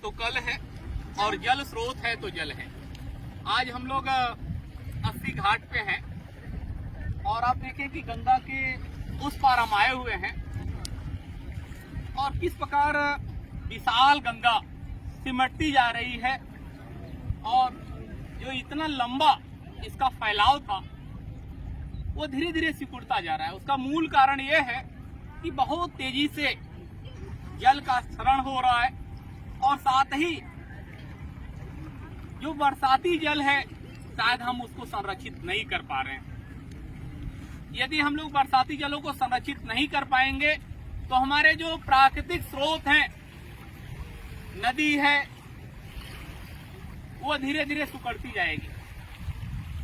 तो कल है और जल स्रोत है तो जल है। आज हम लोग 80 घाट पे हैं और आप देखें कि गंगा के उस पार हम आए हुए हैं और किस प्रकार विशाल गंगा सिमटती जा रही है और जो इतना लंबा इसका फैलाव था वो धीरे धीरे सिकुड़ता जा रहा है। उसका मूल कारण ये है कि बहुत तेजी से जल का क्षरण हो रहा है और साथ ही जो बरसाती जल है शायद हम उसको संरक्षित नहीं कर पा रहे हैं। यदि हम लोग बरसाती जलों को संरक्षित नहीं कर पाएंगे तो हमारे जो प्राकृतिक स्रोत हैं, नदी है, वो धीरे धीरे सिकुड़ती जाएगी।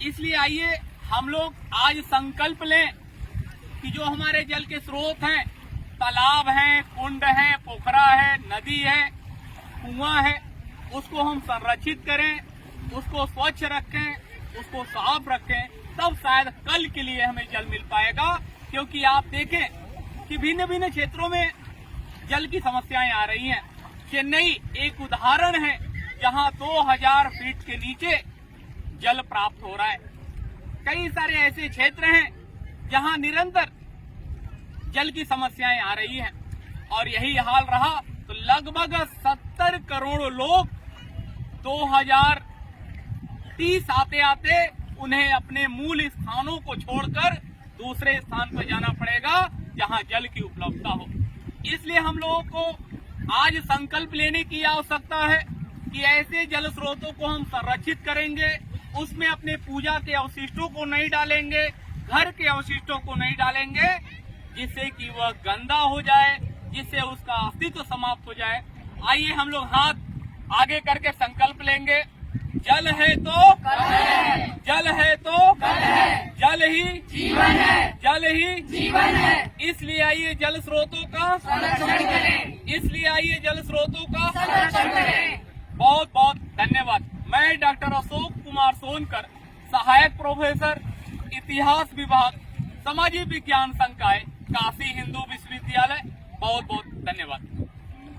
इसलिए आइए हम लोग आज संकल्प लें कि जो हमारे जल के स्रोत हैं, तालाब हैं, कुंड हैं, पोखरा है, नदी है, कुआं है, उसको हम संरक्षित करें, उसको स्वच्छ रखें, उसको साफ रखें, तब शायद कल के लिए हमें जल मिल पाएगा। क्योंकि आप देखें कि भिन्न भिन्न क्षेत्रों में जल की समस्याएं आ रही हैं। चेन्नई एक उदाहरण है जहां 2000 फीट के नीचे जल प्राप्त हो रहा है। कई सारे ऐसे क्षेत्र हैं जहां निरंतर जल की समस्याएं आ रही हैं और यही हाल रहा तो लगभग 70 करोड़ लोग 2030 आते आते उन्हें अपने मूल स्थानों को छोड़कर दूसरे स्थान पर जाना पड़ेगा जहां जल की उपलब्धता हो। इसलिए हम लोगों को आज संकल्प लेने की आवश्यकता है कि ऐसे जल स्रोतों को हम संरक्षित करेंगे, उसमें अपने पूजा के अवशिष्टों को नहीं डालेंगे, घर के अवशिष्टों को नहीं डालेंगे, जिससे कि वह गंदा हो जाए, जिससे उसका अस्तित्व समाप्त हो जाए। आइए हम लोग हाथ आगे करके संकल्प लेंगे। जल है तो कल है, जल है तो कल है, जल ही जीवन है, जल ही जीवन है। इसलिए आइए जल स्रोतों का संरक्षण करें, इसलिए आइए जल स्रोतों का संरक्षण करें। बहुत बहुत धन्यवाद। मैं डॉक्टर अशोक कुमार सोनकर, सहायक प्रोफेसर, इतिहास विभाग, सामाजिक विज्ञान संकाय, काशी हिंदू विश्वविद्यालय। बहुत बहुत धन्यवाद।